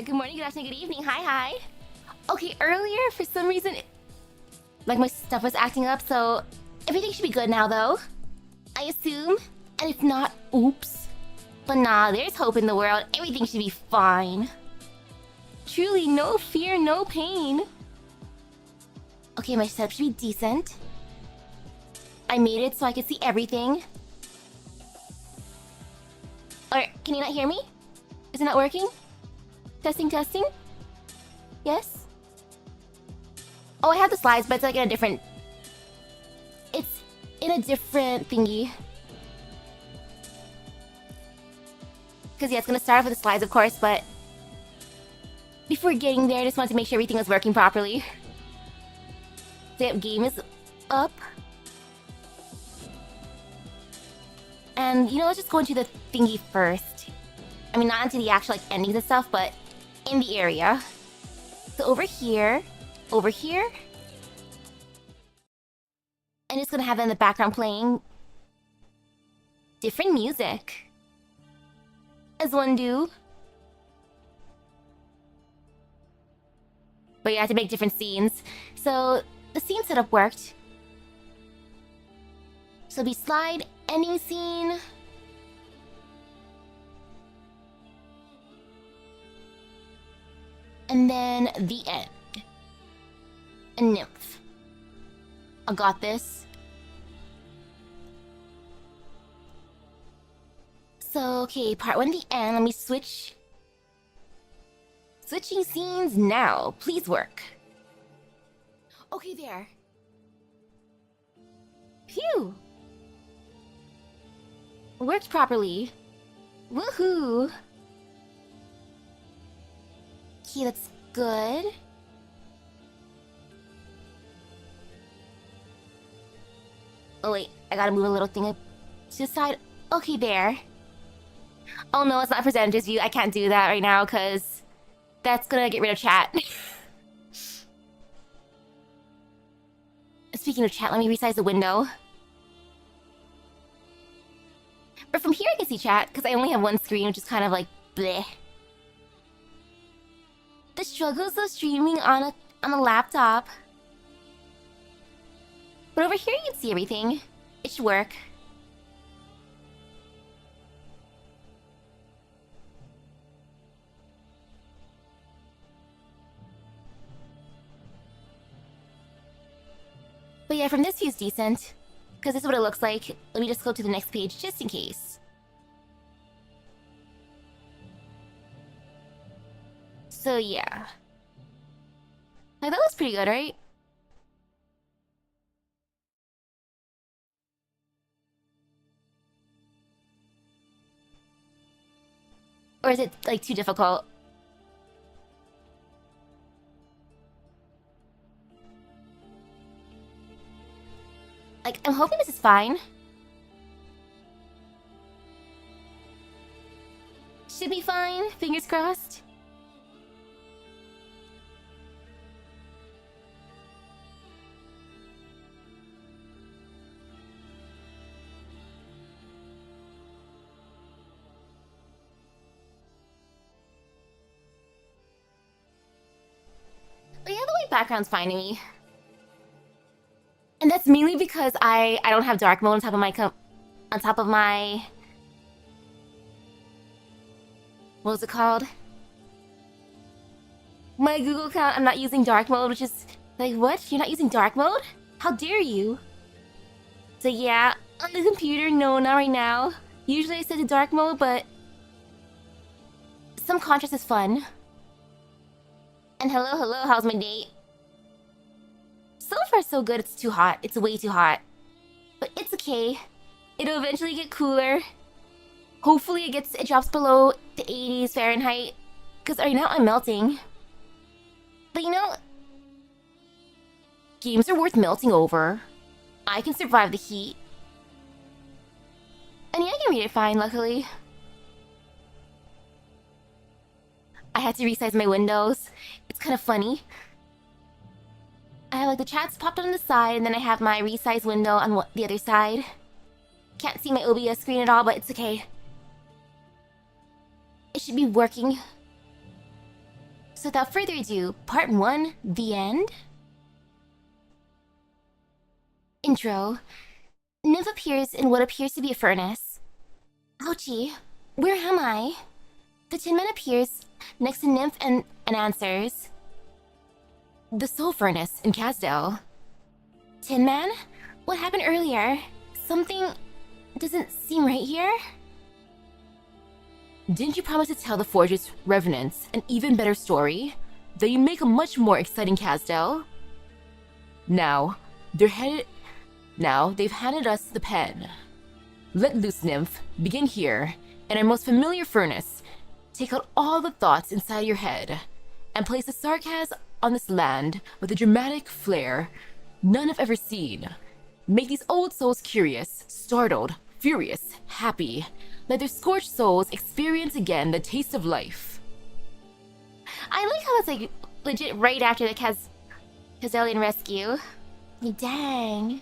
there. Good morning, good afternoon, good evening. Hi. Okay, earlier, for some reason, like my stuff was acting up, so everything should be good now, though. I assume. And if not, oops. But nah, there's hope in the world. Everything should be fine. Truly, no fear, no pain. Okay, my setup should be decent. I made it so I could see everything. Or, can you not hear me? Is it not working? Testing? Yes? Oh, I have the slides, but it's like in a different... It's in a different thingy. Because yeah, it's gonna start off with the slides, of course, but... Before getting there, I just wanted to make sure everything was working properly. The game is up. And, you know, let's just go into the thingy first. I mean, not into the actual, like, endings and stuff, but in the area. So over here. And it's gonna have in the background playing different music. As one do. But you have to make different scenes. So the scene setup worked. So it'll be slide, ending scene. And then the end. A nymph. I got this. So, okay, part 1 the end. Let me switch. Switching scenes now. Please work. Okay, there. Phew. Worked properly. Woohoo. Okay, that's good. Oh wait, I gotta move a little thing up to the side. Okay, there. Oh no, it's not presenters view. I can't do that right now because that's gonna get rid of chat. Speaking of chat, let me resize the window. But from here I can see chat because I only have one screen, which is kind of like bleh. The struggles of streaming on a laptop. But over here you can see everything. It should work. But yeah, from this view it's decent. Because this is what it looks like. Let me just go to the next page just in case. So yeah. Like, that was pretty good, right? Or is it, like, too difficult? Like, I'm hoping this is fine. Should be fine, fingers crossed. But yeah, the white background's fine to me. And that's mainly because I don't have dark mode on top of my what was it called? My Google account. I'm not using dark mode, which is like, what? You're not using dark mode? How dare you? So yeah, on the computer, no, not right now. Usually I set to dark mode, but some contrast is fun. And hello, how's my date? So far so good. It's too hot. It's way too hot. But it's okay. It'll eventually get cooler. Hopefully it drops below the 80s Fahrenheit. Because right now I'm melting. But you know, games are worth melting over. I can survive the heat. And yeah, I can read it fine, luckily. I had to resize my windows. It's kind of funny. I have like the chats popped on the side, and then I have my resize window on the other side. Can't see my OBS screen at all, but it's okay. It should be working. So without further ado, part 1, the end. Intro. Nymph appears in what appears to be a furnace. Ouchie, where am I? The Tin Man appears next to Nymph and answers. The Soul Furnace in Casdell. Tin Man? What happened earlier? Something doesn't seem right here? Didn't you promise to tell the Forge's revenants an even better story? That you make a much more exciting Casdell? Now, they've handed us the pen. Let loose, Nymph. Begin here, in our most familiar furnace. Take out all the thoughts inside your head, and place the Sarkaz on this land with a dramatic flair none have ever seen. Make these old souls curious, startled, furious, happy. Let their scorched souls experience again the taste of life. I like how it's like legit right after the Kazelian rescue. Like, dang.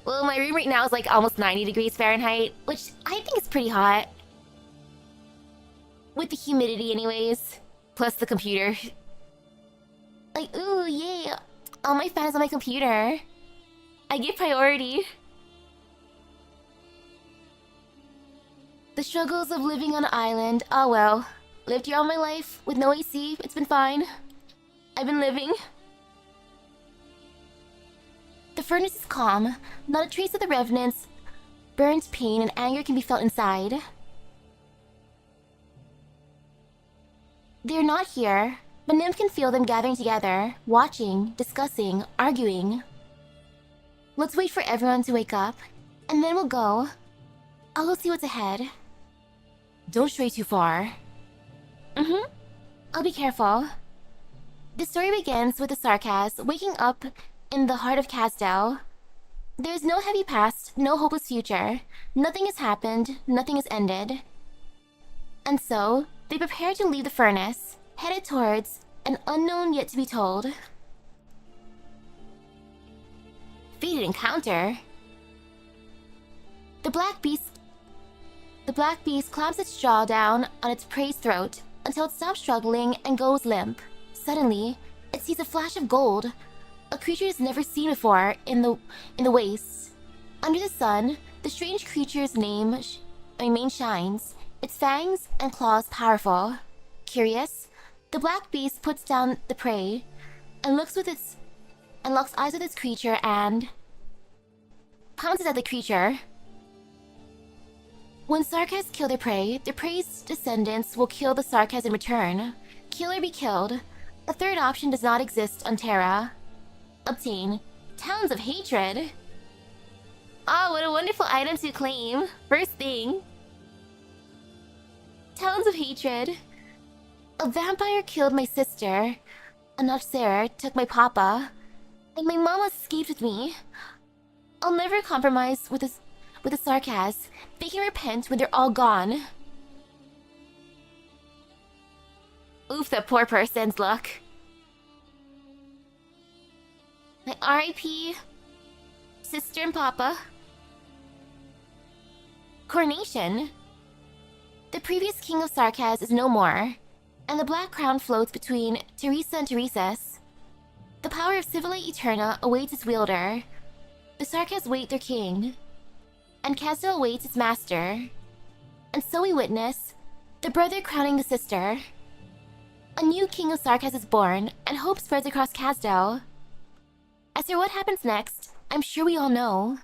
Well, my room right now is like almost 90 degrees Fahrenheit, which I think is pretty hot. With the humidity anyways, plus the computer. Like, ooh, yay. All my fans on my computer. I give priority. The struggles of living on an island. Oh well. Lived here all my life with no AC. It's been fine. I've been living. The furnace is calm. Not a trace of the revenants. Burns, pain, and anger can be felt inside. They're not here, but Nymph can feel them gathering together, watching, discussing, arguing. Let's wait for everyone to wake up, and then we'll go. I'll go see what's ahead. Don't stray too far. I'll be careful. The story begins with the Sarkaz waking up in the heart of Casdell. There is no heavy past, no hopeless future. Nothing has happened, nothing has ended. And so, they prepare to leave the furnace, headed towards an unknown yet to be told. Fated encounter. The black beast clamps its jaw down on its prey's throat until it stops struggling and goes limp. Suddenly, it sees a flash of gold, a creature it's never seen before in the wastes. Under the sun, the strange creature's mane shines, its fangs and claws powerful. Curious, the black beast puts down the prey and locks eyes with its creature and pounces at the creature. When Sarkaz kill their prey's descendants will kill the Sarkaz in return. Kill or be killed. A third option does not exist on Terra. Obtain Talons of Hatred. Oh, what a wonderful item to claim. First thing. Talons of Hatred. A vampire killed my sister. A Notchserer took my papa. And my mama escaped with me. I'll never compromise with the Sarkaz. They can repent when they're all gone. Oof, that poor person's luck. My R.I.P. sister and papa. Coronation. The previous king of Sarkaz is no more, and the black crown floats between Teresa and Teresa's. The power of Civilite Eterna awaits its wielder. The Sarkaz wait their king, and Casdell awaits its master. And so we witness the brother crowning the sister. A new king of Sarkaz is born, and hope spreads across Casdell. As for what happens next, I'm sure we all know.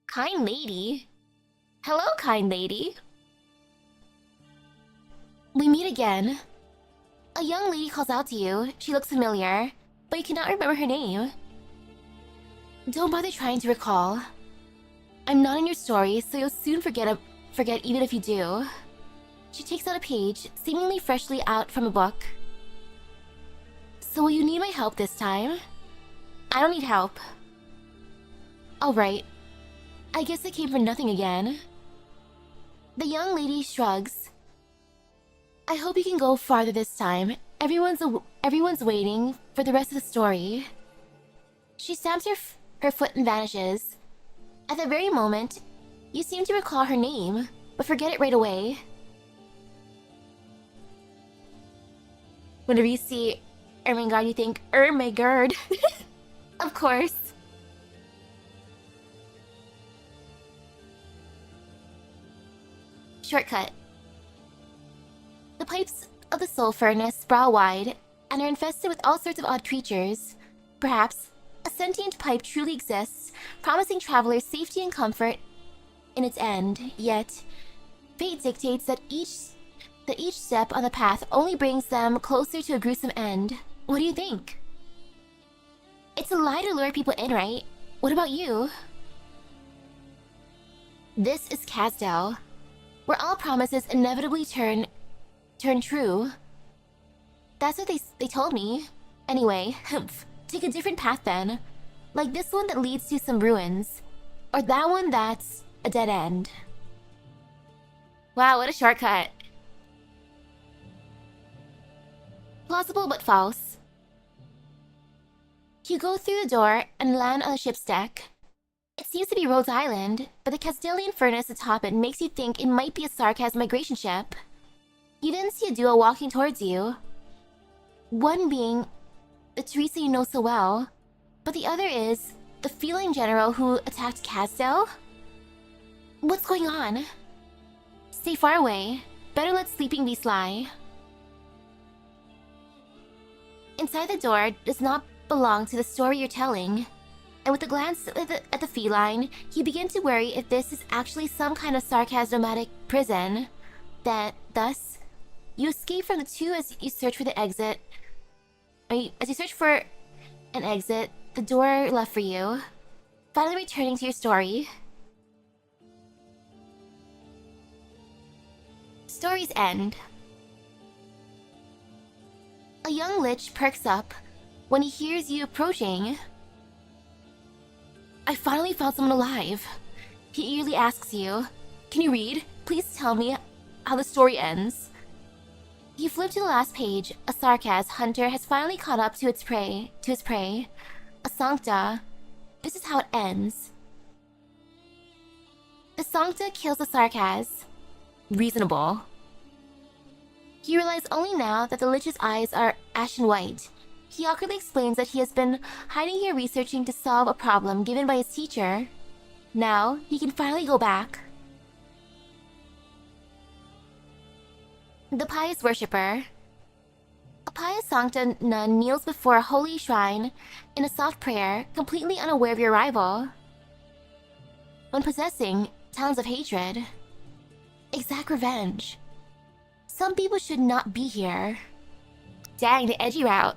Kind lady. Hello, kind lady. We meet again. A young lady calls out to you. She looks familiar, but you cannot remember her name. Don't bother trying to recall. I'm not in your story, so you'll soon forget even if you do. She takes out a page, seemingly freshly out from a book. So will you need my help this time? I don't need help. Alright. I guess I came for nothing again. The young lady shrugs. I hope you can go farther this time. Everyone's waiting for the rest of the story. She stamps her foot and vanishes. At that very moment, you seem to recall her name. but forget it right away. Whenever you see Ermengarde, you think, Ermengarde. Of course. Shortcut. The pipes of the soul furnace sprawl wide and are infested with all sorts of odd creatures. Perhaps a sentient pipe truly exists, promising travelers safety and comfort in its end. Yet, fate dictates that each step on the path only brings them closer to a gruesome end. What do you think? It's a lie to lure people in, right? What about you? This is Casdell, where all promises inevitably turn true. That's what they told me. Anyway, take a different path then. Like this one that leads to some ruins. Or that one that's a dead end. Wow, what a shortcut. Plausible but false. You go through the door and land on the ship's deck. It seems to be Rhodes Island, but the Castilian furnace atop it makes you think it might be a Sarkaz migration ship. You then see a duo walking towards you. One being the Teresa you know so well, but the other is the feline general who attacked Casdell? What's going on? Stay far away. Better let sleeping beasts lie. Inside the door does not belong to the story you're telling. And with a glance at the feline, you begin to worry if this is actually some kind of Sarkaz nomadic prison. Thus, you escape from the two as you search for the exit. As you search for an exit, the door left for you. Finally returning to your story. Story's end. A young lich perks up when he hears you approaching. I finally found someone alive. He eagerly asks you, can you read? Please tell me how the story ends. You flip to the last page. A Sarkaz hunter has finally caught up to his prey. A Sancta. This is how it ends. The Sancta kills the Sarkaz. Reasonable. You realize only now that the Lich's eyes are ashen white. He awkwardly explains that he has been hiding here researching to solve a problem given by his teacher. Now, he can finally go back. The Pious Worshipper. A pious Sancta nun kneels before a holy shrine in a soft prayer, completely unaware of your arrival. When possessing talons of hatred, exact revenge. Some people should not be here. Dang, the edgy route.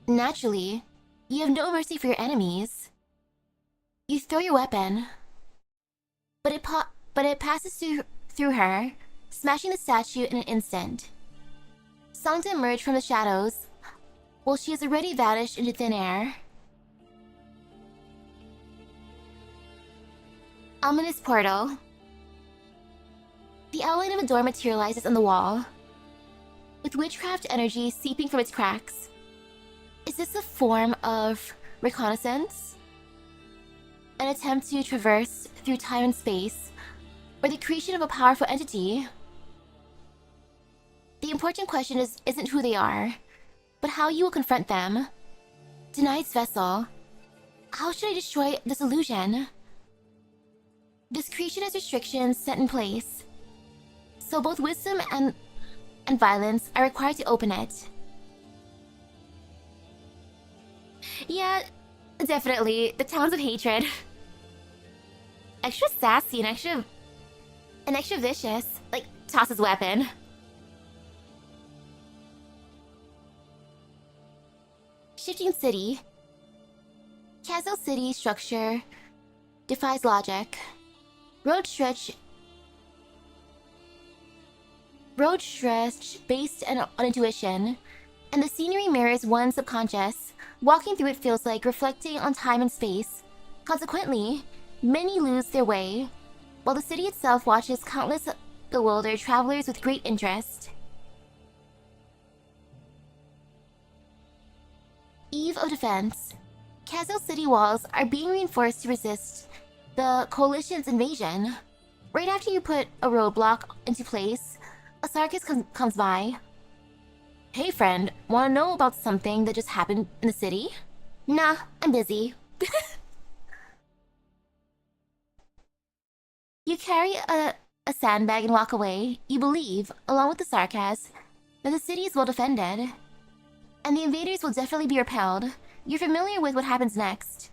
Naturally, you have no mercy for your enemies. You throw your weapon, but it passes through her, smashing the statue in an instant. Sancta emerged from the shadows, while she has already vanished into thin air. Ominous portal. The outline of a door materializes on the wall, with witchcraft energy seeping from its cracks. Is this a form of reconnaissance? An attempt to traverse through time and space, or the creation of a powerful entity? The important question isn't who they are, but how you will confront them. Denied's vessel. How should I destroy this illusion? This creation has restrictions set in place, so both wisdom and violence are required to open it. Yeah, definitely. The Talons of Hatred. Extra sassy and extra vicious. Like, toss his weapon. Shifting City. Castle City structure defies logic. Road stretch based on intuition, and the scenery mirrors one's subconscious. Walking through it feels like reflecting on time and space. Consequently, many lose their way, while the city itself watches countless bewildered travelers with great interest. Eve of Defense. Castle City walls are being reinforced to resist the Coalition's invasion. Right after you put a roadblock into place, a Sarkaz comes by. Hey friend, wanna know about something that just happened in the city? Nah, I'm busy. You carry a sandbag and walk away. You believe, along with the Sarkaz, that the city is well defended, and the invaders will definitely be repelled. You're familiar with what happens next.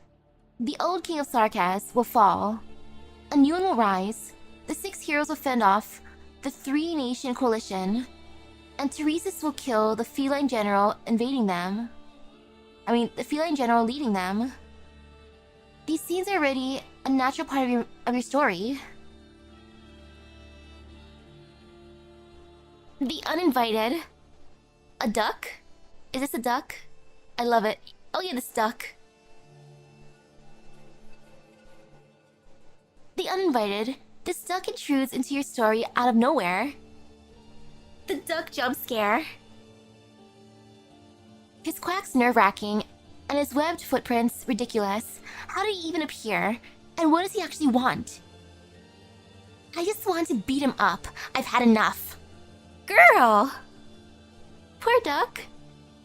The old king of Sarkaz will fall. A new one will rise. The 6 heroes will fend off the 3-nation coalition, and Teresis will kill the feline general invading them. The feline general leading them. These scenes are already a natural part of your story. The uninvited. A duck? Is this a duck? I love it. Oh yeah, this duck. The uninvited. This duck intrudes into your story out of nowhere. The duck jump scare. His quack's nerve-wracking, and his webbed footprints ridiculous. How did he even appear? And what does he actually want? I just want to beat him up. I've had enough. Girl! Poor duck.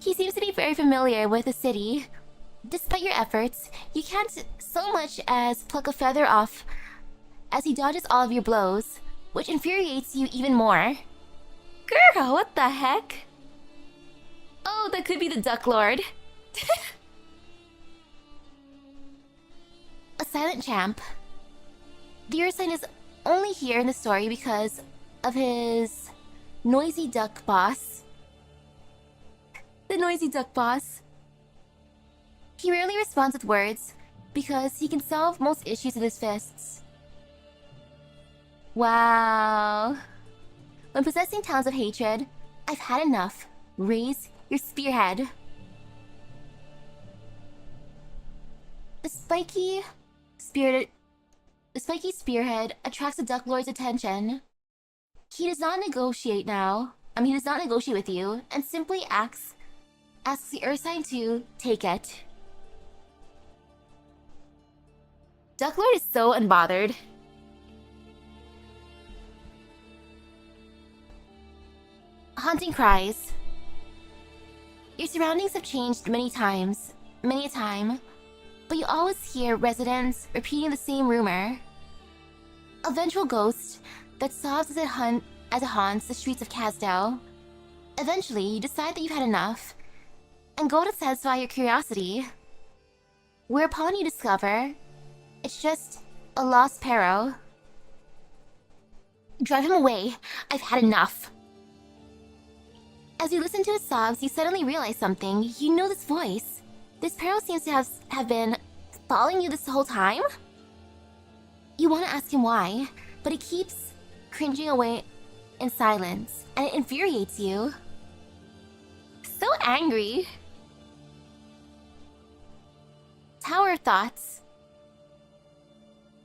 He seems to be very familiar with the city. Despite your efforts, you can't so much as pluck a feather off as he dodges all of your blows, which infuriates you even more. Girl, what the heck? Oh, that could be the Duck Lord. A silent champ. The Ursine is only here in the story because of his noisy duck boss. The noisy duck boss. He rarely responds with words because he can solve most issues with his fists. Wow. When possessing talents of hatred, I've had enough. Raise your spearhead. The spiky spearhead attracts the Duck Lord's attention. He does not negotiate now. He does not negotiate with you, and simply asks the Ursine to take it. Duck Lord is so unbothered. Haunting cries. Your surroundings have changed many a time, but you always hear residents repeating the same rumor. A vengeful ghost that sobs as it haunts the streets of Kasdale. Eventually, you decide that you've had enough, and go to satisfy your curiosity. Whereupon you discover it's just a lost Pero. Drive him away. I've had enough. As you listen to his sobs, you suddenly realize something. You know this voice. This Pero seems to have been following you this whole time? You want to ask him why, but he keeps cringing away in silence, and it infuriates you. So angry. Tower of Thoughts.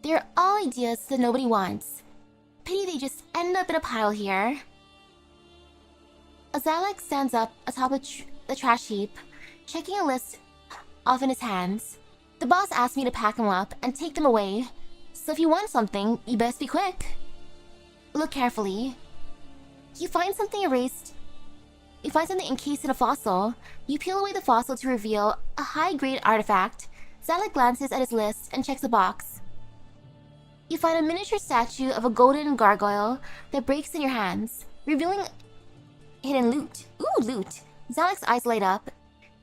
They're all ideas that nobody wants. Pity they just end up in a pile here. Azalek stands up atop the trash heap, checking a list off in his hands. The boss asked me to pack them up and take them away, so if you want something, you best be quick. Look carefully. You find something encased in a fossil. You peel away the fossil to reveal a high-grade artifact. Zalek glances at his list and checks a box. You find a miniature statue of a golden gargoyle that breaks in your hands, revealing hidden loot. Ooh, loot! Zalek's eyes light up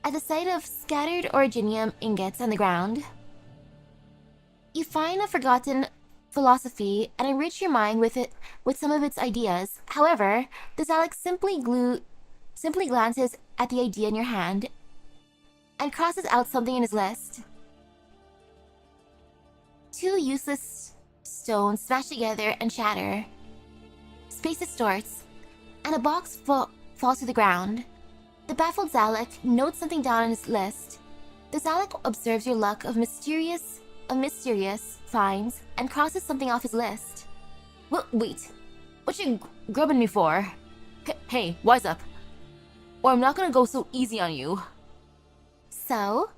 at the sight of scattered originium ingots on the ground. You find a forgotten philosophy and enrich your mind with some of its ideas. However, the Zalek simply glances at the idea in your hand and crosses out something in his list. 2 useless stones smash together and shatter. Space distorts, and a box falls to the ground. The baffled Zalek notes something down on his list. The Zalek observes your luck of mysterious finds and crosses something off his list. Wait, what you grubbing me for? Hey, wise up, or I'm not gonna go so easy on you. So,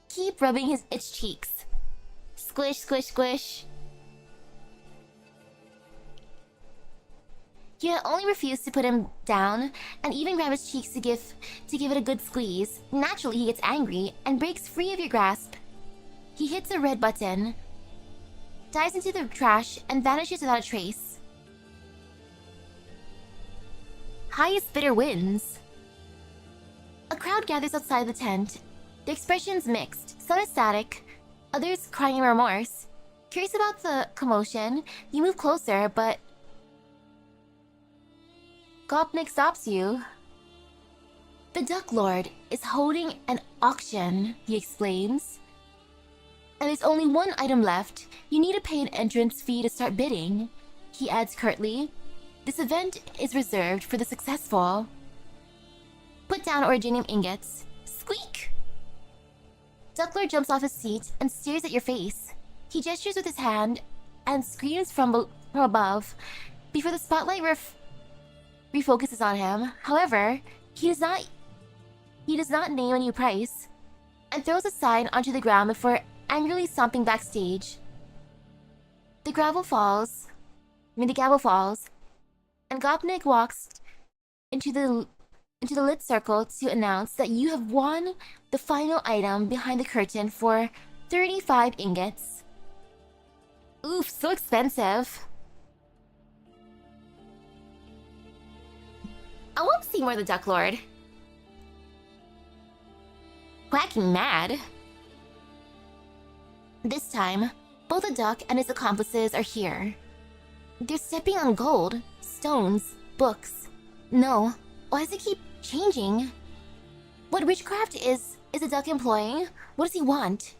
keep rubbing his itched cheeks. Squish, squish, squish. He had only refused to put him down, and even grabbed his cheeks to give it a good squeeze. Naturally, he gets angry and breaks free of your grasp. He hits a red button, dives into the trash, and vanishes without a trace. Highest bidder wins. A crowd gathers outside the tent. The expressions mixed, some ecstatic, others crying in remorse. Curious about the commotion, you move closer, but Gopnik stops you. The Duck Lord is holding an auction, he explains. And there's only one item left. You need to pay an entrance fee to start bidding. He adds curtly, this event is reserved for the successful. Put down originium ingots. Squeak! Ducklord jumps off his seat and stares at your face. He gestures with his hand and screams from above before the spotlight refocuses on him. However, he does not name a new price and throws a sign onto the ground before angrily stomping backstage. The gavel falls, and Gopnik walks into the lit circle to announce that you have won the final item behind the curtain for 35 ingots. Oof, so expensive. I won't see more of the Duck Lord. Quacking mad. This time, both the duck and his accomplices are here. They're stepping on gold, stones, books. No, why does it keep changing? What witchcraft is the duck employing? What does he want?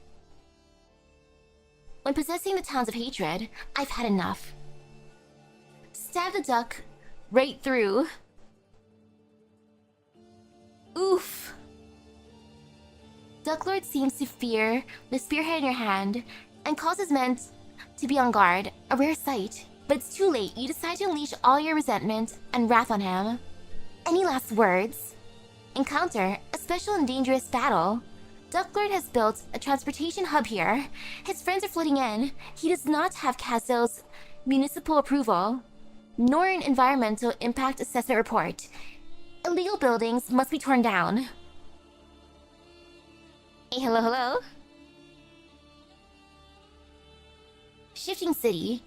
When possessing the towns of hatred, I've had enough. Stab the duck right through. Oof. Ducklord seems to fear the spearhead in your hand and causes men to be on guard, a rare sight. But it's too late. You decide to unleash all your resentment and wrath on him. Any last words? Encounter a special and dangerous battle. Ducklord has built a transportation hub here. His friends are flooding in. He does not have Casdale's municipal approval, nor an environmental impact assessment report. Illegal buildings must be torn down. Hey, hello, hello. Shifting city.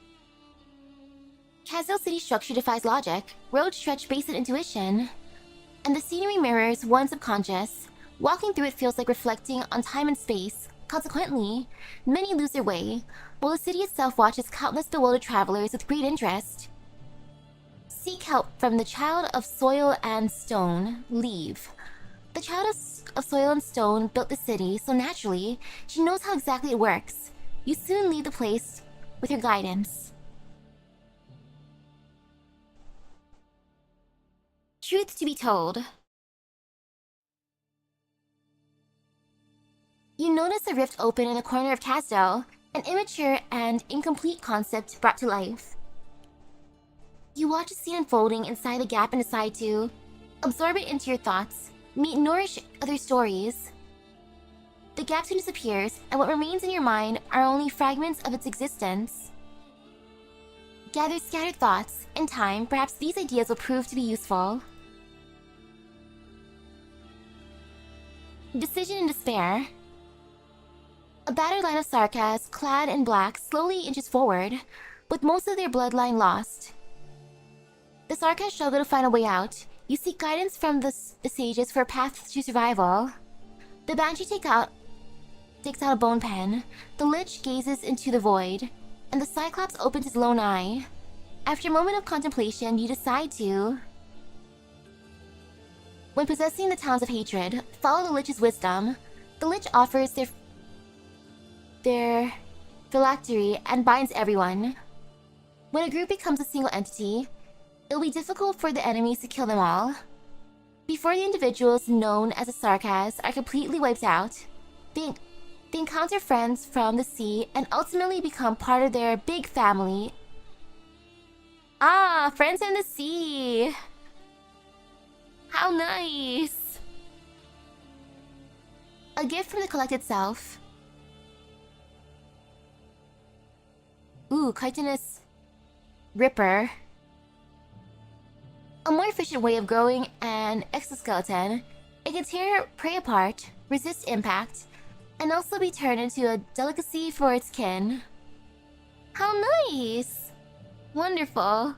Casdale City's structure defies logic. Roads stretch basic intuition. And the scenery mirrors one's subconscious. Walking through it feels like reflecting on time and space. Consequently, many lose their way, while the city itself watches countless bewildered travelers with great interest. Seek help from the Child of Soil and Stone. Leave. The Child of Soil and Stone built the city, so naturally, she knows how exactly it works. You soon leave the place with her guidance. Truth to be told. You notice a rift open in the corner of Casdale, an immature and incomplete concept brought to life. You watch a scene unfolding inside the gap and decide to absorb it into your thoughts, nourish other stories. The gap soon disappears, and what remains in your mind are only fragments of its existence. Gather scattered thoughts. In time, perhaps these ideas will prove to be useful. Decision and despair. A battered line of Sarkaz, clad in black, slowly inches forward, with most of their bloodline lost. The Sarkaz struggle to find a way out. You seek guidance from the sages for a path to survival. The Banshee takes out a bone pen. The Lich gazes into the void, and the Cyclops opens his lone eye. After a moment of contemplation, you decide to... When possessing the towns of hatred, follow the Lich's wisdom. The Lich offers their phylactery and binds everyone. When a group becomes a single entity, it will be difficult for the enemies to kill them all. Before the individuals known as the Sarkaz are completely wiped out, they encounter friends from the sea and ultimately become part of their big family. Ah, friends in the sea! How nice! A gift from the collected self. Ooh, chitinous Ripper. A more efficient way of growing an exoskeleton, it can tear prey apart, resist impact, and also be turned into a delicacy for its kin. How nice! Wonderful.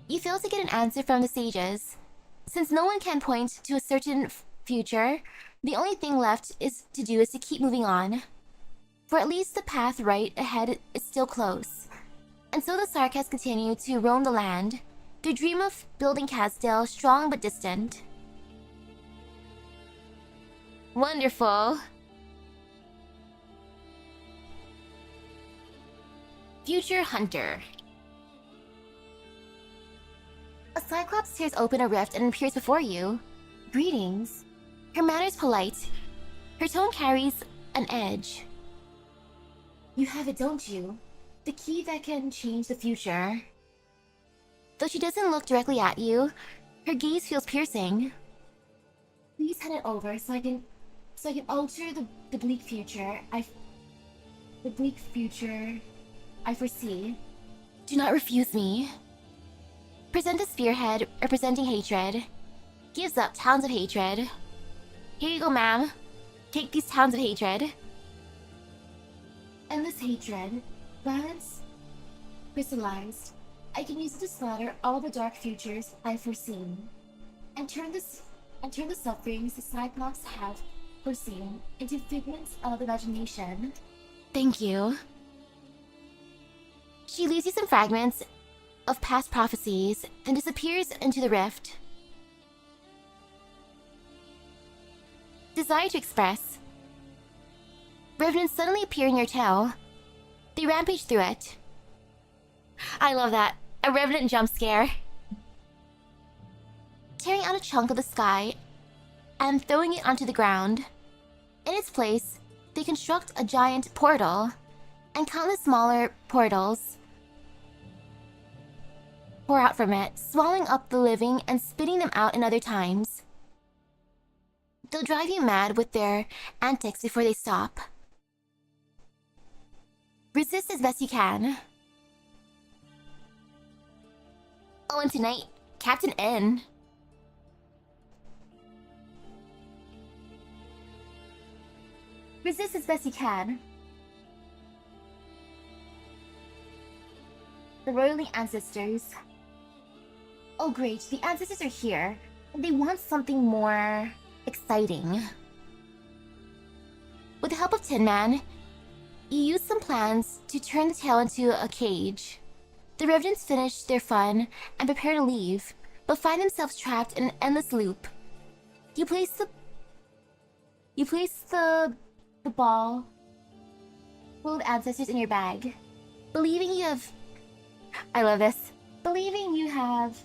You fail to get an answer from the sages. Since no one can point to a certain future, the only thing left is to keep moving on. For at least the path right ahead is still close. And so the Sarkaz continue to roam the land, their dream of building Casdale strong but distant. Wonderful. Future Hunter. A Cyclops tears open a rift and appears before you. Greetings. Her manner is polite. Her tone carries an edge. You have it, don't you? The key that can change the future. Though she doesn't look directly at you, her gaze feels piercing. Please hand it over so I can alter the bleak future I foresee. Do not refuse me. Present a spearhead representing hatred. Gives up towns of hatred. Here you go, ma'am. Take these towns of hatred. Endless hatred. Violence crystallized. I can use it to slaughter all the dark futures I've foreseen. And turn the sufferings the Cyclops have foreseen into figments of imagination. Thank you. She leaves you some fragments of past prophecies, then disappears into the rift. Desire to express. Revenants suddenly appear in your tail. They rampage through it. I love that. A revenant jump scare. Tearing out a chunk of the sky and throwing it onto the ground. In its place, they construct a giant portal and countless smaller portals pour out from it, swallowing up the living and spitting them out in other times. They'll drive you mad with their antics before they stop. Resist as best you can. Oh, and tonight, Captain N. Resist as best you can. The royally ancestors. Oh great, the ancestors are here. They want something more exciting. With the help of Tin Man, you use some plans to turn the tail into a cage. The Revenants finish their fun and prepare to leave, but find themselves trapped in an endless loop. You place the ball full of ancestors in your bag, believing you have... I love this. Believing you have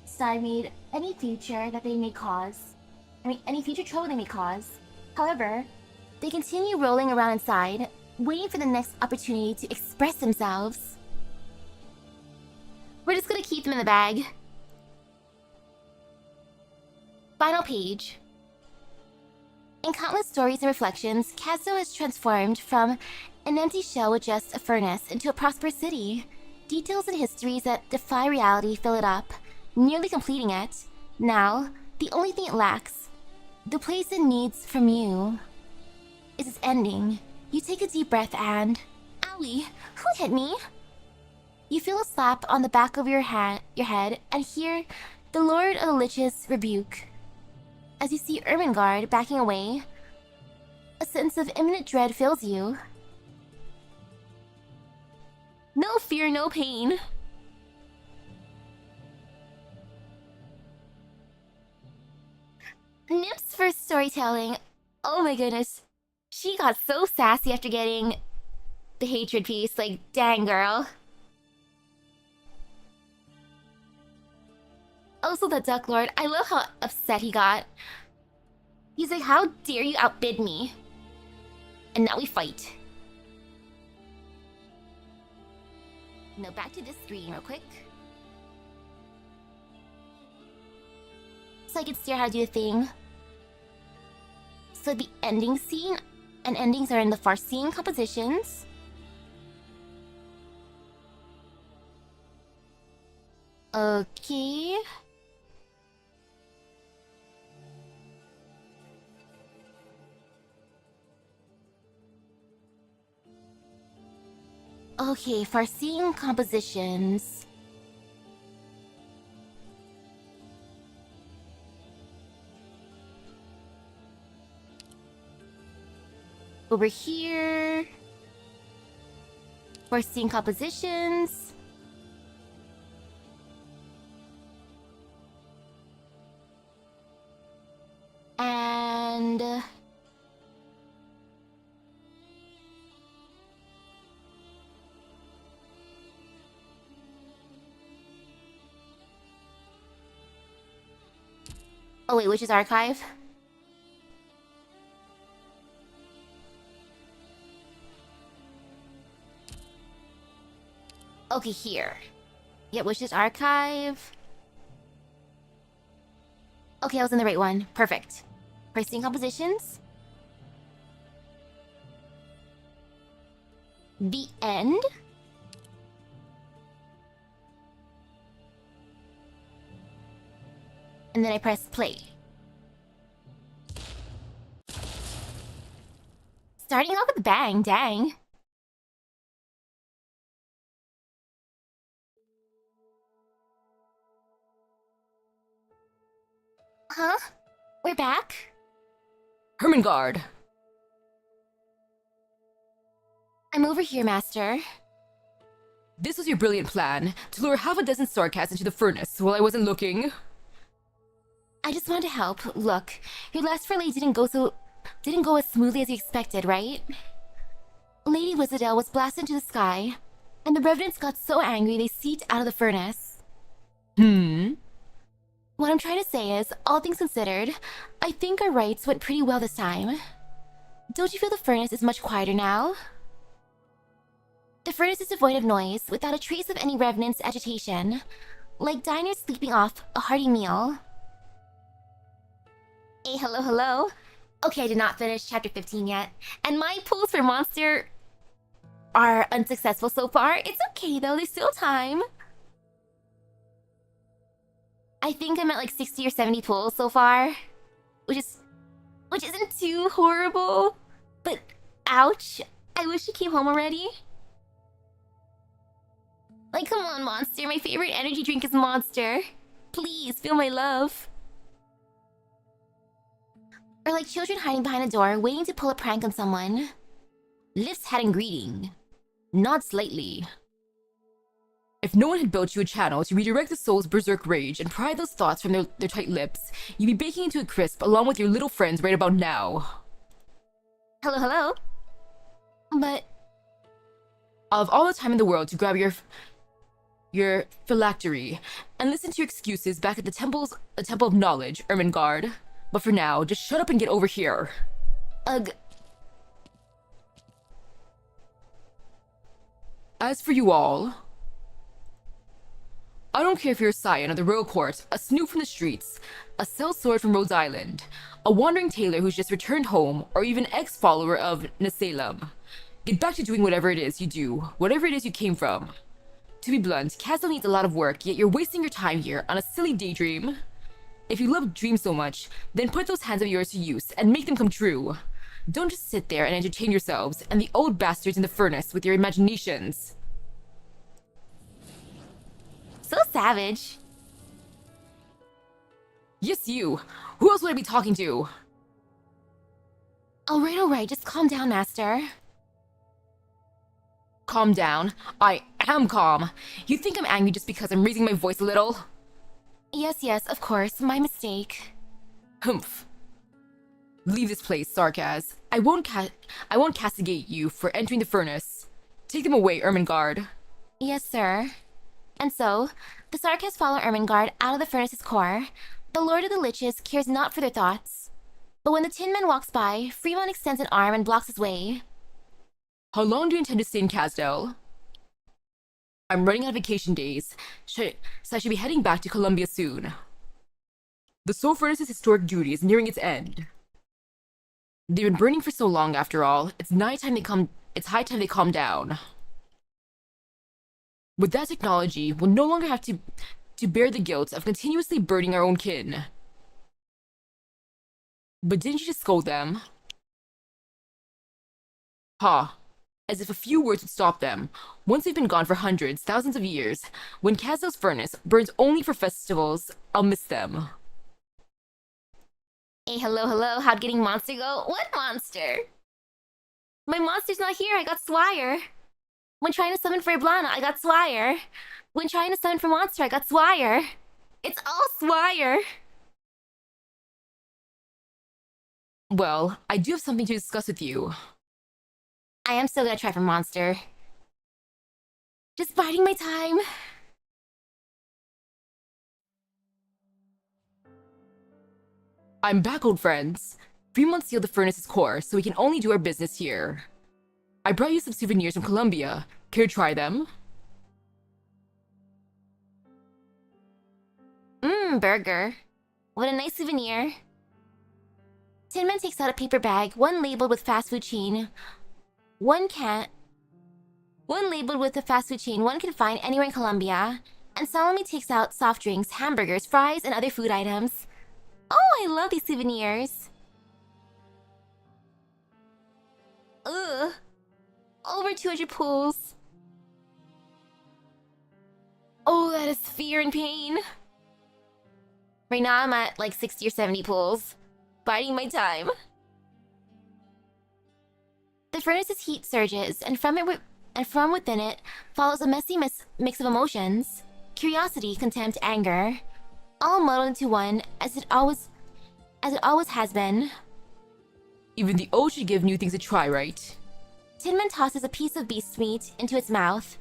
stymied any future that they may cause. Any future trouble they may cause. However, they continue rolling around inside, waiting for the next opportunity to express themselves. We're just gonna keep them in the bag. Final page. In countless stories and reflections, Kazo has transformed from an empty shell with just a furnace into a prosperous city. Details and histories that defy reality fill it up, nearly completing it. Now, the only thing it lacks, the place it needs from you, is its ending. You take a deep breath and... Owie! Who hit me? You feel a slap on the back of your head and hear the Lord of the Lich's rebuke. As you see Ermengarde backing away, a sense of imminent dread fills you. No fear, no pain. Nip's first storytelling. Oh my goodness. She got so sassy after getting the hatred piece. Like, dang, girl. Also, the Duck Lord. I love how upset he got. He's like, how dare you outbid me? And now we fight. Now back to this screen real quick. So I can steer how to do the thing. So the ending scene and endings are in the far scene compositions. Okay. Okay, foreseeing compositions. Over here. Foreseeing compositions. And... oh wait, which is archive? Okay, here. Yeah, which is archive. Okay, I was in the right one. Perfect. Pricing compositions. The end. And then I press play. Starting off with a bang, dang. Huh? We're back? Hermengard! I'm over here, Master. This was your brilliant plan, to lure half a dozen Sarkaz into the furnace while I wasn't looking. I just wanted to help. Look, your last relay didn't go as smoothly as you expected, right? Lady Wizardel was blasted into the sky, and the revenants got so angry they seeped out of the furnace. What I'm trying to say is, all things considered, I think our rites went pretty well this time. Don't you feel the furnace is much quieter now? The furnace is devoid of noise, without a trace of any revenant's agitation, like diners sleeping off a hearty meal. Hey, hello, hello. Okay, I did not finish chapter 15 yet, and my pulls for monster are unsuccessful so far. It's okay though, there's still time. I think I'm at like 60 or 70 pulls so far, which isn't too horrible, but ouch, I wish you came home already. Like, come on, Monster, my favorite energy drink is Monster. Please, feel my love. Or like children hiding behind a door, waiting to pull a prank on someone. Lips had in greeting. Nod slightly. If no one had built you a channel to redirect the soul's berserk rage and pry those thoughts from their tight lips, you'd be baking into a crisp along with your little friends right about now. Hello, hello. But... I'll have all the time in the world to grab your phylactery and listen to your excuses back at the Temple of Knowledge, Ermengarde. But for now, just shut up and get over here. Ugh. As for you all... I don't care if you're a scion of the royal court, a snoop from the streets, a sellsword from Rhode Island, a wandering tailor who's just returned home, or even ex-follower of Nasalem. Get back to doing whatever it is you do, whatever it is you came from. To be blunt, Castle needs a lot of work, yet you're wasting your time here on a silly daydream. If you love dreams so much, then put those hands of yours to use and make them come true. Don't just sit there and entertain yourselves and the old bastards in the furnace with your imaginations. So savage. Yes, you. Who else would I be talking to? Alright, just calm down, Master. Calm down. I am calm. You think I'm angry just because I'm raising my voice a little? Yes, of course, my mistake. Humph. Leave this place, Sarkaz. I won't castigate you for entering the furnace. Take them away, Ermengarde. Yes, sir. And so, the Sarkaz follow Ermengarde out of the furnace's core. The Lord of the Liches cares not for their thoughts. But when the Tin Man walks by, Fremont extends an arm and blocks his way. How long do you intend to stay in Casdell? I'm running out of vacation days, so I should be heading back to Columbia soon. The Soul Furnace's historic duty is nearing its end. They've been burning for so long, after all. It's high time they calm down. With that technology, we'll no longer have to to bear the guilt of continuously burning our own kin. But didn't you just scold them? Ha! As if a few words would stop them. Once they've been gone for hundreds, thousands of years, when Kazuo's furnace burns only for festivals, I'll miss them. Hey, hello, how'd getting monster go? What monster? My monster's not here, I got Swire. When trying to summon for Iblana, I got Swire. When trying to summon for Monster, I got Swire. It's all Swire. Well, I do have something to discuss with you. I am still gonna try for Monster. Just biding my time. I'm back, old friends. 3 months sealed the furnace's core, so we can only do our business here. I brought you some souvenirs from Colombia. Care to try them? Burger. What a nice souvenir. Tin Man takes out a paper bag, one labeled with fast food chain. One labeled with a fast food chain one can find anywhere in Colombia, and solemnly takes out soft drinks, hamburgers, fries, and other food items. Oh, I love these souvenirs. Ugh. Over 200 pulls. Oh, that is fear and pain. Right now I'm at like 60 or 70 pulls. Biding my time. The furnace's heat surges, and from within it follows a messy mix of emotions. Curiosity, contempt, anger. All muddled into one, as it always has been. Even the O should give new things a try, right? Tin Man tosses a piece of beast meat into its mouth,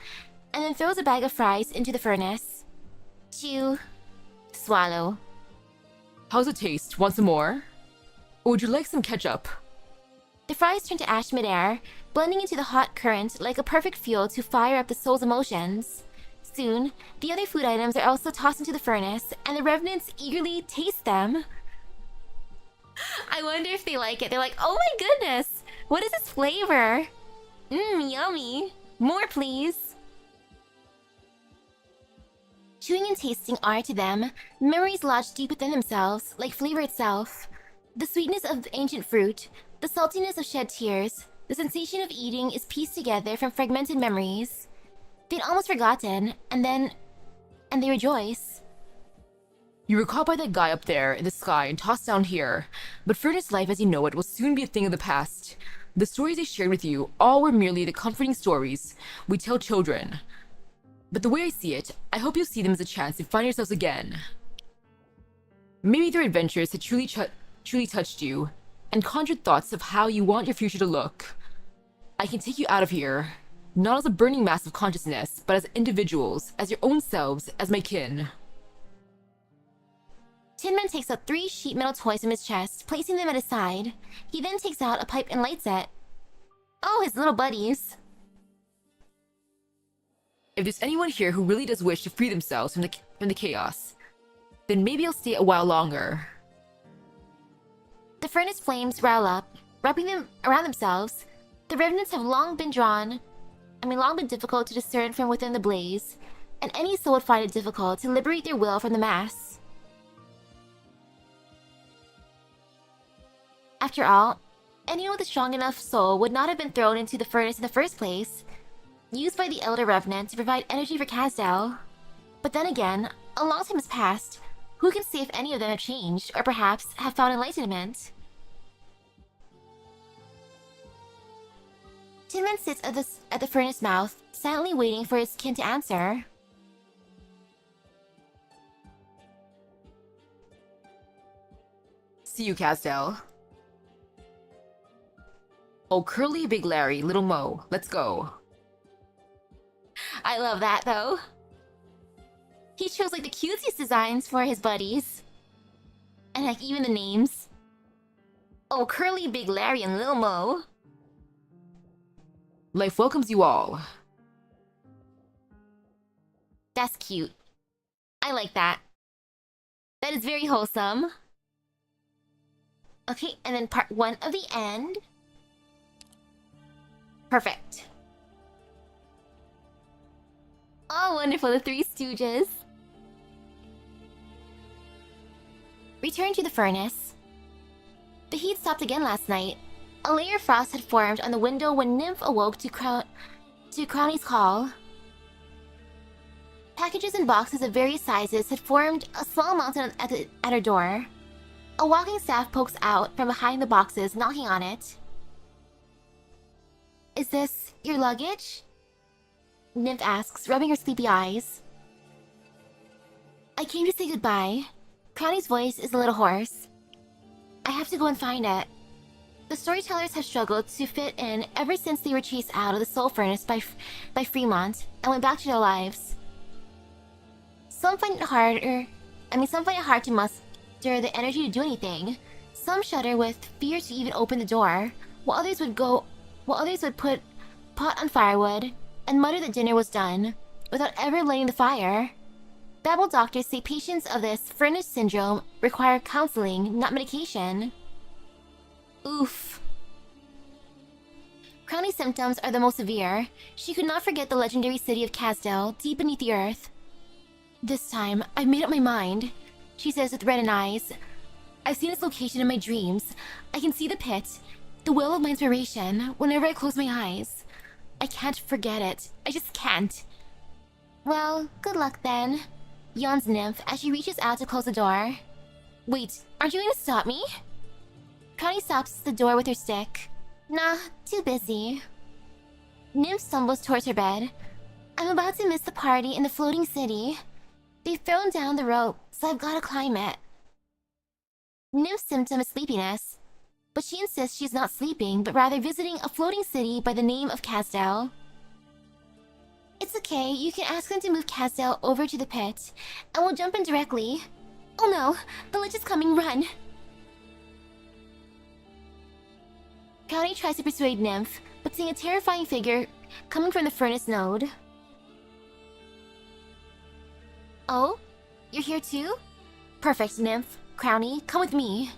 and then throws a bag of fries into the furnace. Chew. Swallow. How's it taste? Want some more? Or would you like some ketchup? The fries turn to ash midair, blending into the hot current like a perfect fuel to fire up the soul's emotions. Soon, the other food items are also tossed into the furnace, and the revenants eagerly taste them. I wonder if they like it. They're like, oh my goodness! What is this flavor? Yummy! More, please! Chewing and tasting are, to them, memories lodged deep within themselves, like flavor itself. The sweetness of ancient fruit, the saltiness of shed tears, the sensation of eating is pieced together from fragmented memories. They'd almost forgotten, and they rejoice. You were caught by that guy up there in the sky and tossed down here, but furnace life as you know it will soon be a thing of the past. The stories I shared with you all were merely the comforting stories we tell children. But the way I see it, I hope you'll see them as a chance to find yourselves again. Maybe their adventures had truly touched you, and conjured thoughts of how you want your future to look. I can take you out of here, not as a burning mass of consciousness, but as individuals, as your own selves, as my kin. Tin Man takes out 3 sheet metal toys from his chest, placing them at his side. He then takes out a pipe and lights it. Oh, his little buddies. If there's anyone here who really does wish to free themselves from the chaos, then maybe I'll stay a while longer. The furnace flames roll up, wrapping them around themselves. The revenants have long been difficult to discern from within the blaze, and any soul would find it difficult to liberate their will from the mass. After all, anyone with a strong enough soul would not have been thrown into the furnace in the first place, used by the Elder Revenant to provide energy for Kazdel. But then again, a long time has passed. Who can say if any of them have changed, or perhaps have found enlightenment? Tin Man sits at the furnace mouth, silently waiting for his kin to answer. See you, Kazdel. Oh, Curly, Big Larry, Little Mo, let's go. I love that, though. He chose like the cutest designs for his buddies. And like even the names. Oh, Curly, Big Larry, and Lil Mo. Life welcomes you all. That's cute. I like that. That is very wholesome. Okay, and then part 1 of the end. Perfect. Oh, wonderful, the 3 Stooges. Return to the furnace. The heat stopped again last night. A layer of frost had formed on the window when Nymph awoke to Crowley's call. Packages and boxes of various sizes had formed a small mountain at her door. A walking staff pokes out from behind the boxes, knocking on it. Is this your luggage? Nymph asks, rubbing her sleepy eyes. I came to say goodbye. Crowley's voice is a little hoarse. I have to go and find it. The storytellers have struggled to fit in ever since they were chased out of the soul furnace by Fremont and went back to their lives. Some find it hard to muster the energy to do anything. Some shudder with fear to even open the door, while others would put pot on firewood and mutter that dinner was done, without ever lighting the fire. Babble doctors say patients of this furnace syndrome require counseling, not medication. Oof. Crowley's symptoms are the most severe. She could not forget the legendary city of Casdell, deep beneath the earth. This time, I've made up my mind, she says with reddened eyes. I've seen its location in my dreams. I can see the pit, the well of my inspiration, whenever I close my eyes. I can't forget it. I just can't. Well, good luck then, yawns Nymph as she reaches out to close the door. Wait, aren't you going to stop me? Crowley stops the door with her stick. Nah, too busy. Nymph stumbles towards her bed. I'm about to miss the party in the floating city. They've thrown down the rope, so I've got to climb it. Nymph's symptom is sleepiness, but she insists she's not sleeping, but rather visiting a floating city by the name of Casdell. It's okay, you can ask them to move Casdell over to the pit, and we'll jump in directly. Oh no, the lich is coming, run! Crowley tries to persuade Nymph, but seeing a terrifying figure coming from the furnace node. Oh? You're here too? Perfect, Nymph. Crowley, come with me.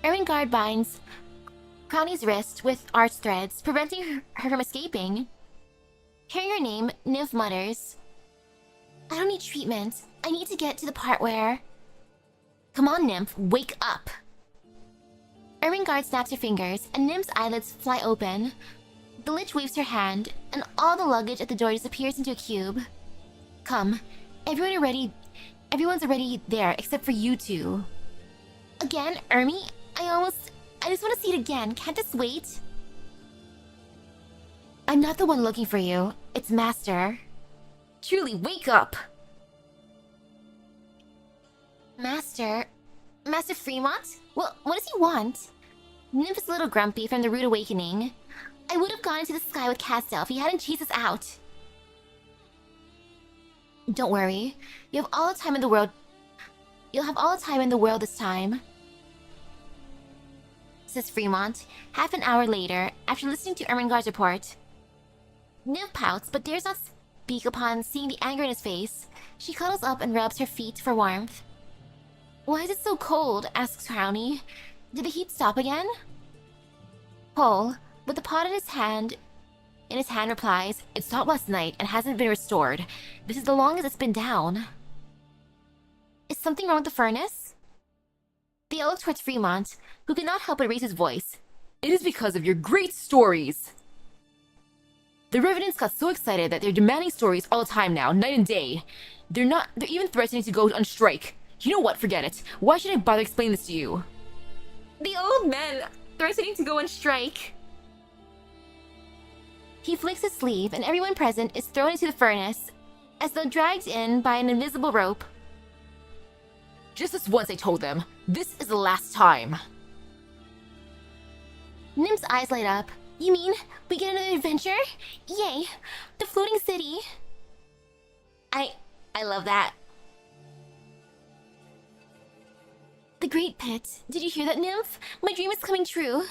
Ermengarde binds Crowley's wrist with arch threads, preventing her from escaping. Hearing her name, Nymph mutters, I don't need treatment. I need to get to the part where... Come on, Nymph, wake up! Ermengarde snaps her fingers, and Nymph's eyelids fly open. The lich waves her hand, and all the luggage at the door disappears into a cube. Come, everyone's already there, except for you two. Again, Ermi? I just want to see it again. Can't this wait? I'm not the one looking for you. It's Master. Truly, wake up! Master Fremont? Well, what does he want? Nymph is a little grumpy from the rude awakening. I would have gone into the sky with Casdell if he hadn't chased us out. Don't worry. You'll have all the time in the world this time, says Fremont, half an hour later, after listening to Ermengarde's report. Nymph pouts, but dares not speak upon seeing the anger in his face. She cuddles up and rubs her feet for warmth. Why is it so cold? Asks Crowley. Did the heat stop again? Pole, with the pot in his hand, replies, it stopped last night and hasn't been restored. This is the longest it's been down. Is something wrong with the furnace? They all look towards Fremont, who could not help but raise his voice. It is because of your great stories. The residents got so excited that they're demanding stories all the time now, night and day. They're even threatening to go on strike. You know what? Forget it. Why should I bother explaining this to you? The old man threatening to go on strike. He flicks his sleeve, and everyone present is thrown into the furnace, as though dragged in by an invisible rope. Just this once, I told them. This is the last time. Nymph's eyes light up. You mean we get another adventure? Yay! The floating city. I love that. The Great Pit. Did you hear that, Nymph? My dream is coming true.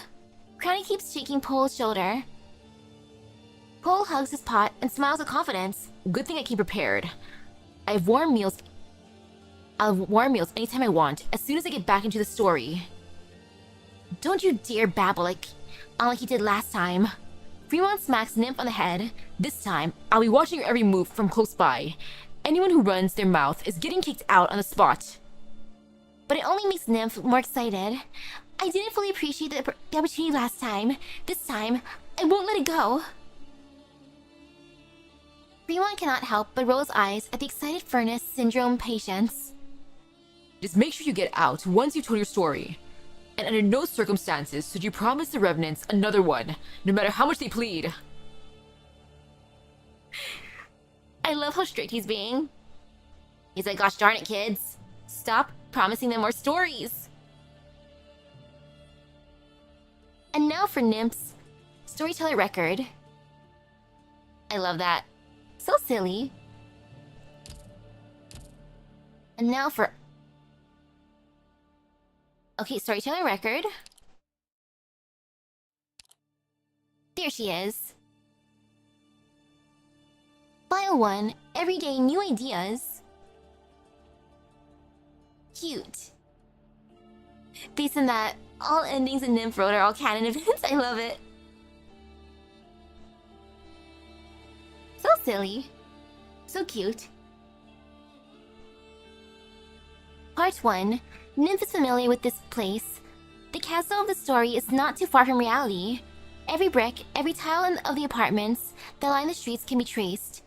Crowley keeps shaking Pole's shoulder. Pole hugs his pot and smiles with confidence. Good thing I came prepared. I'll have warm meals anytime I want, as soon as I get back into the story. Don't you dare babble like he did last time. Fremont smacks Nymph on the head. This time, I'll be watching your every move from close by. Anyone who runs their mouth is getting kicked out on the spot. but it only makes Nymph more excited. I didn't fully appreciate the opportunity last time. This time, I won't let it go. Everyone cannot help but roll his eyes at the excited furnace syndrome patients. Just make sure you get out once you've told your story. And under no circumstances should you promise the Revenants another one, no matter how much they plead. I love how strict he's being. He's like, gosh darn it, kids. Stop promising them more stories. And now for Nymph's storyteller record. I love that. So silly. And now for... Okay, storyteller record. There she is. File 1, everyday new ideas. Cute. Based on that, all endings in Nymph Road are all canon events. I love it. So silly. So cute. Part 1. Nymph is familiar with this place. The castle of the story is not too far from reality. Every brick, every tile of the apartments that line the streets can be traced.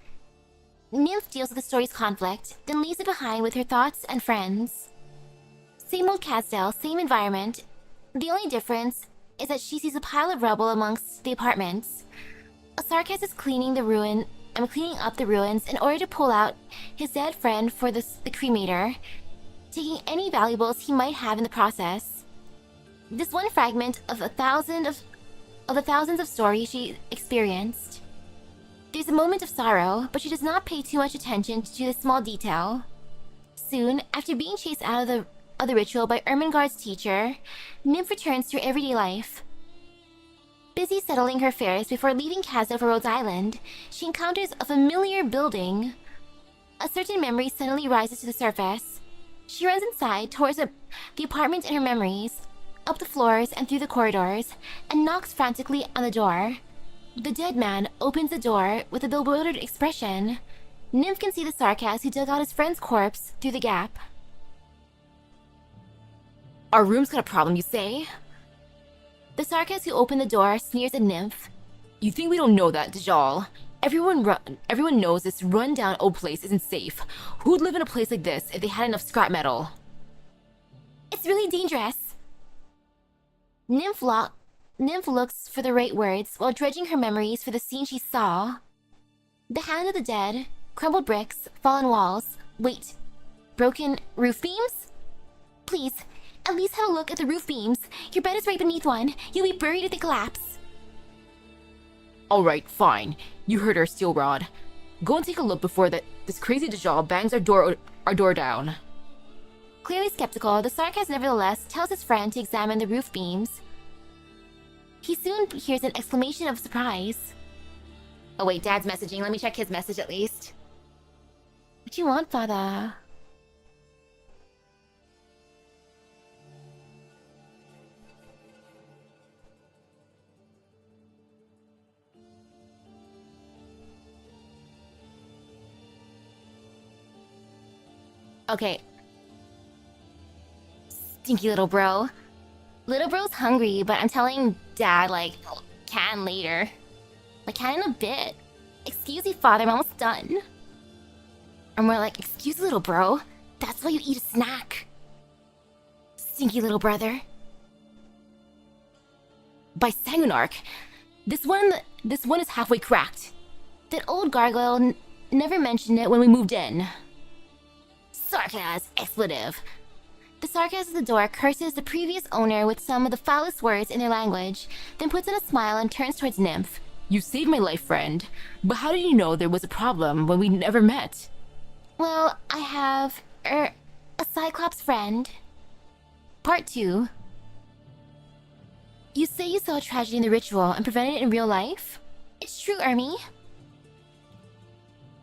Nymph deals with the story's conflict, then leaves it behind with her thoughts and friends. Same old Casdale, same environment. The only difference is that she sees a pile of rubble amongst the apartments. Sarkaz is cleaning up the ruins in order to pull out his dead friend for the cremator, taking any valuables he might have in the process. This one fragment of the thousands of stories she experienced. There's a moment of sorrow, but she does not pay too much attention to this small detail. Soon, after being chased out of the ritual by Ermengarde's teacher, Nymph returns to her everyday life. Busy settling her affairs before leaving Casdale for Rhodes Island, she encounters a familiar building. A certain memory suddenly rises to the surface. She runs inside towards the apartment in her memories, up the floors and through the corridors, and knocks frantically on the door. The dead man opens the door with a bewildered expression. Nymph can see the Sarkaz who dug out his friend's corpse through the gap. Our room's got a problem, you say? The Sarkaz who opened the door sneers at Nymph. You think we don't know that, Dajjal? Everyone knows this run-down old place isn't safe. Who'd live in a place like this if they had enough scrap metal? It's really dangerous. Nymph looks for the right words while dredging her memories for the scene she saw. The hand of the dead, crumbled bricks, fallen walls. Wait, broken roof beams? Please, at least have a look at the roof beams. Your bed is right beneath one. You'll be buried if they collapse. Alright, fine. You heard her, Steel Rod. Go and take a look before this crazy Dajjal bangs our door down. Clearly skeptical, the Sarkaz nevertheless tells his friend to examine the roof beams. He soon hears an exclamation of surprise. Oh wait, Dad's messaging. Let me check his message at least. What do you want, Father? Okay. Stinky little bro. Little bro's hungry, but I'm telling Dad, like, can later. Like, can in a bit. Excuse me, Father, I'm almost done. Or more like, excuse me, little bro. That's why you eat a snack. Stinky little brother. By Sangunark, this one is halfway cracked. That old gargoyle never mentioned it when we moved in. Sarkaz, expletive. The Sarkaz at the door curses the previous owner with some of the foulest words in their language, then puts on a smile and turns towards Nymph. You saved my life, friend. But how did you know there was a problem when we never met? Well, I have, a Cyclops friend. Part 2. You say you saw a tragedy in the ritual and prevented it in real life? It's true, Ermi.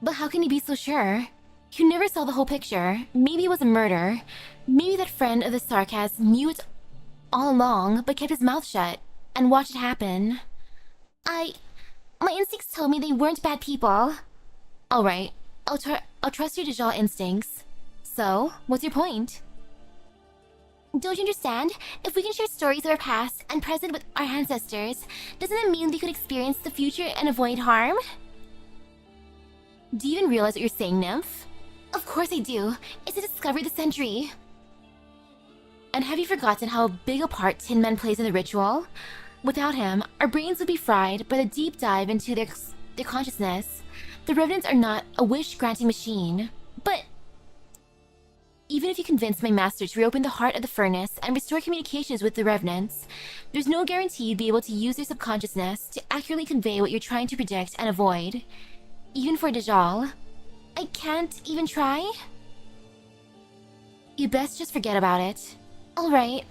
But how can you be so sure? You never saw the whole picture. Maybe it was a murder. Maybe that friend of the Sarkaz knew it all along, but kept his mouth shut and watched it happen. My instincts tell me they weren't bad people. Alright, I'll trust your Dajjal instincts. So, what's your point? Don't you understand? If we can share stories of our past and present with our ancestors, doesn't it mean we could experience the future and avoid harm? Do you even realize what you're saying, Nymph? Of course I do. It's a discovery of the century. And have you forgotten how big a part Tin Man plays in the ritual? Without him, our brains would be fried by the deep dive into their consciousness. The Revenants are not a wish-granting machine, but even if you convince my master to reopen the heart of the furnace and restore communications with the Revenants, there's no guarantee you'd be able to use their subconsciousness to accurately convey what you're trying to predict and avoid. Even for Dajjal, I can't even try? You best just forget about it. Alright.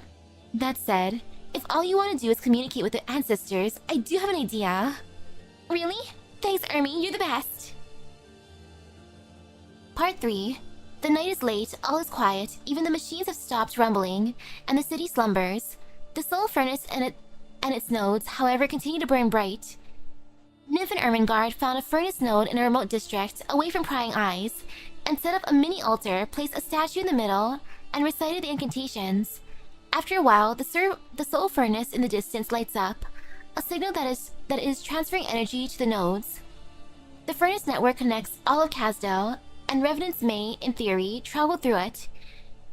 That said, if all you want to do is communicate with the ancestors, I do have an idea. Really? Thanks, Ermi, you're the best! Part 3. The night is late, all is quiet, even the machines have stopped rumbling, and the city slumbers. The soul furnace and its nodes, however, continue to burn bright. Nymph and Ermengarde found a furnace node in a remote district, away from prying eyes, and set up a mini altar, placed a statue in the middle, and recited the incantations. After a while, the soul furnace in the distance lights up, a signal that is transferring energy to the nodes. The furnace network connects all of Kasdel, and Revenants may, in theory, travel through it.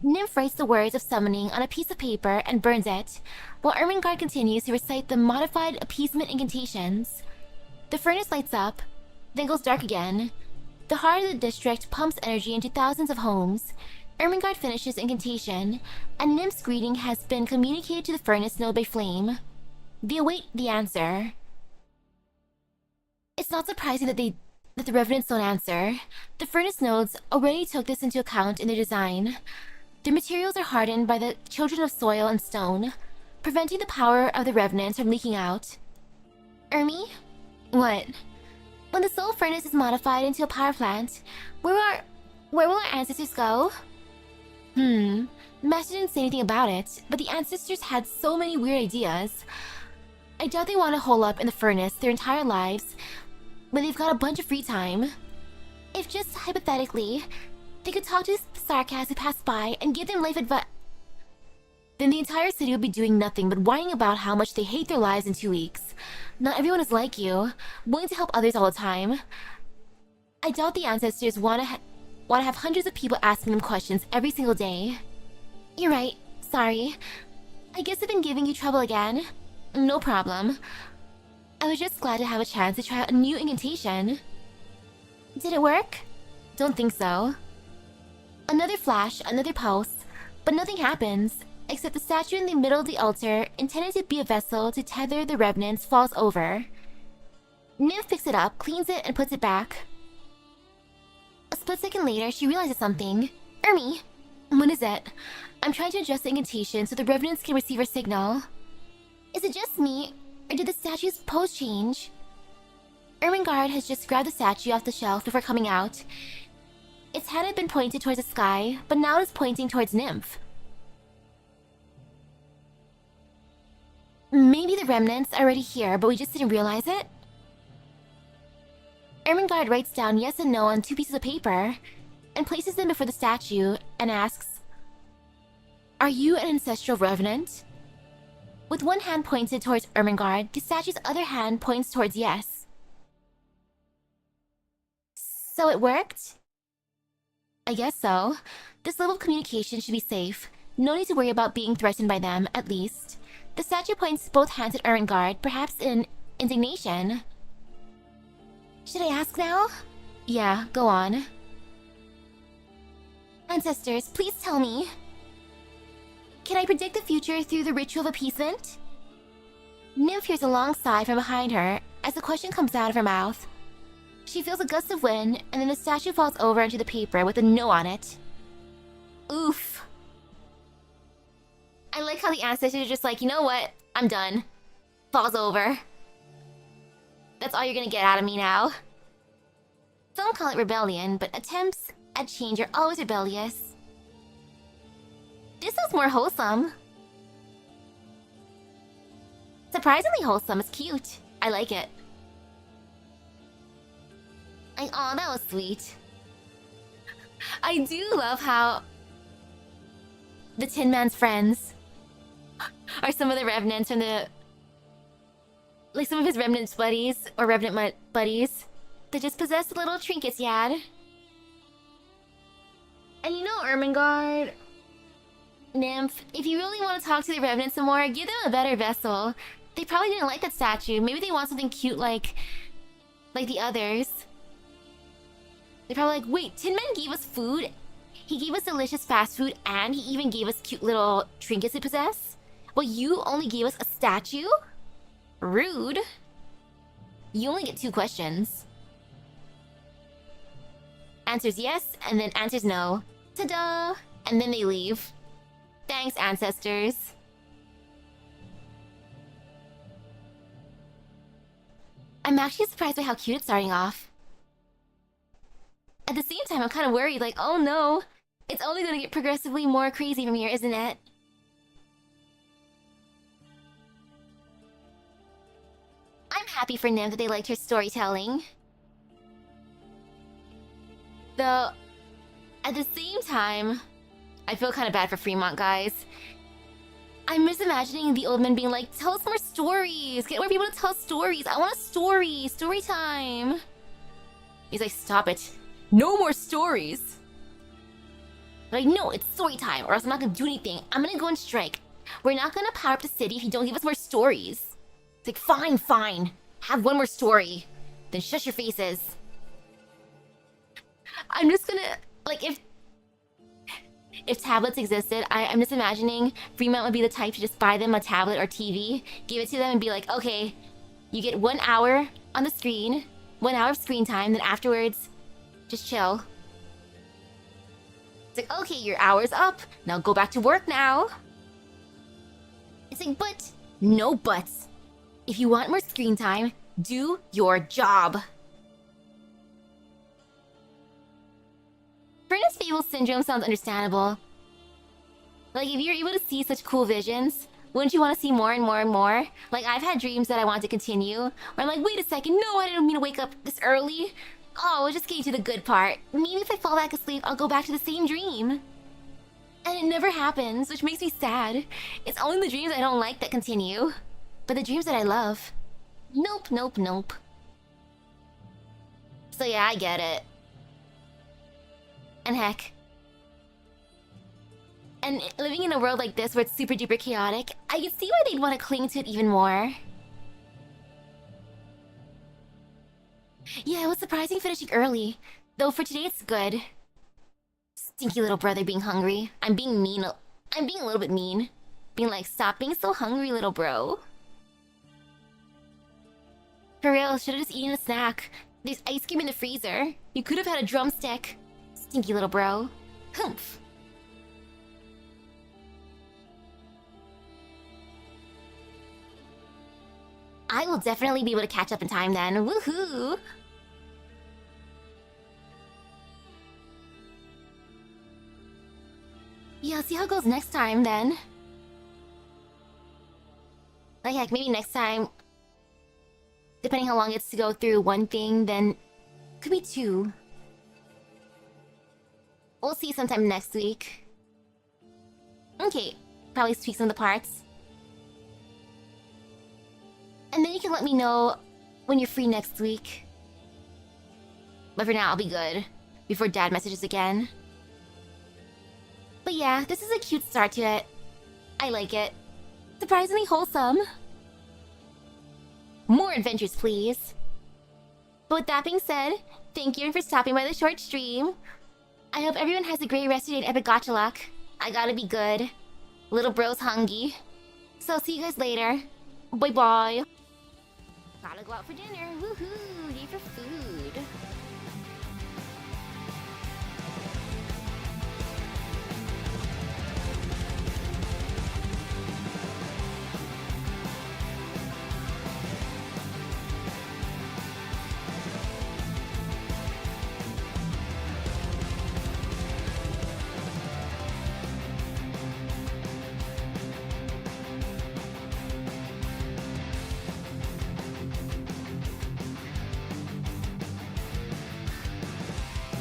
Nymph writes the words of summoning on a piece of paper and burns it, while Ermengarde continues to recite the modified appeasement incantations. The furnace lights up, then goes dark again. The heart of the district pumps energy into thousands of homes. Ermengarde finishes incantation, and Nymph's greeting has been communicated to the furnace node by Flame. They await the answer. It's not surprising that the Revenants don't answer. The furnace nodes already took this into account in their design. Their materials are hardened by the children of soil and stone, preventing the power of the Revenants from leaking out. Ermi? What? When the soul furnace is modified into a power plant, where will our ancestors go? Master didn't say anything about it, but the ancestors had so many weird ideas. I doubt they want to hole up in the furnace their entire lives when they've got a bunch of free time. If just hypothetically, they could talk to Sarkaz who passed by and give them life advice, then the entire city would be doing nothing but whining about how much they hate their lives in 2 weeks. Not everyone is like you, willing to help others all the time. I doubt the ancestors want to have hundreds of people asking them questions every single day. You're right, sorry. I guess I've been giving you trouble again. No problem. I was just glad to have a chance to try out a new incantation. Did it work? Don't think so. Another flash, another pulse, but nothing happens, except the statue in the middle of the altar, intended to be a vessel to tether the Revenants, falls over. Nymph picks it up, cleans it, and puts it back. A split second later, she realizes something. Ermi! What is it? I'm trying to adjust the incantation so the Revenants can receive our signal. Is it just me, or did the statue's pose change? Ermengarde has just grabbed the statue off the shelf before coming out. Its hand had been pointed towards the sky, but now it is pointing towards Nymph. Maybe the remnants are already here, but we just didn't realize it? Ermengarde writes down yes and no on 2 pieces of paper, and places them before the statue, and asks, "Are you an ancestral revenant?" With one hand pointed towards Ermengarde, the statue's other hand points towards yes. So it worked? I guess so. This level of communication should be safe. No need to worry about being threatened by them, at least. The statue points both hands at Ermengarde, perhaps in indignation. Should I ask now? Yeah, go on. Ancestors, please tell me. Can I predict the future through the ritual of appeasement? Nymph hears a long sigh from behind her as the question comes out of her mouth. She feels a gust of wind, and then the statue falls over onto the paper with a no on it. Oof. I like how the ancestors are just like, you know what? I'm done. Falls over. That's all you're gonna get out of me now. Don't call it rebellion, but attempts at change are always rebellious. This is more wholesome. Surprisingly wholesome. It's cute. I like it. Aw, that was sweet. I do love how... the Tin Man's friends are some of the revenants from the... Like some of his remnant buddies, or revenant buddies, that just possessed little trinkets he had. And you know, Ermengarde, Nymph, if you really want to talk to the revenants some more, give them a better vessel. They probably didn't like that statue. Maybe they want something cute like the others. They're probably like, wait, Tin Man gave us food? He gave us delicious fast food, and he even gave us cute little trinkets to possess? Well, you only gave us a statue? Rude. You only get 2 questions. Answers yes, and then answers no. Ta-da! And then they leave. Thanks, ancestors. I'm actually surprised by how cute it's starting off. At the same time, I'm kind of worried, like, oh no, it's only gonna get progressively more crazy from here, isn't it? I'm happy for Nim that they liked her storytelling. Though, at the same time, I feel kind of bad for Fremont, guys. I'm just imagining the old man being like, tell us more stories! Get more people to tell stories! I want a story! Story time! He's like, stop it. No more stories! Like, no, it's story time, or else I'm not gonna do anything. I'm gonna go on strike. We're not gonna power up the city if you don't give us more stories. It's like, fine, fine. Have one more story. Then shush your faces. I'm just gonna... Like, if tablets existed, I'm just imagining Fremont would be the type to just buy them a tablet or TV, give it to them and be like, okay, you get 1 hour on the screen, 1 hour of screen time, then afterwards, just chill. It's like, okay, your hour's up. Now go back to work now. It's like, but... No buts. If you want more screen time, do your job. Furnaceside Fables syndrome sounds understandable. Like, if you're able to see such cool visions, wouldn't you want to see more and more and more? Like, I've had dreams that I want to continue, where I'm like, wait a second, no, I didn't mean to wake up this early. Oh, we'll just get to the good part. Maybe if I fall back asleep, I'll go back to the same dream. And it never happens, which makes me sad. It's only the dreams I don't like that continue. But the dreams that I love... Nope, nope, nope. So yeah, I get it. And heck... And living in a world like this where it's super duper chaotic, I can see why they'd want to cling to it even more. Yeah, it was surprising finishing early. Though for today it's good. Stinky little brother being hungry. I'm being mean. I'm being a little bit mean. Being like, stop being so hungry, little bro. For real, should've just eaten a snack. There's ice cream in the freezer. You could have had a drumstick. Stinky little bro. Humph. I will definitely be able to catch up in time then. Woohoo! Yeah, I'll see how it goes next time then. Like heck, maybe next time, depending how long it's to go through one thing, then could be 2. We'll see sometime next week. Okay, probably tweak some of the parts. And then you can let me know when you're free next week. But for now, I'll be good. Before Dad messages again. But yeah, this is a cute start to it. I like it. Surprisingly wholesome. More adventures, please. But with that being said, thank you for stopping by the short stream. I hope everyone has a great rest of your day and epic gacha luck. I gotta be good. Little bro's hungry. So I'll see you guys later. Bye bye. Gotta go out for dinner. Woohoo! Need for food.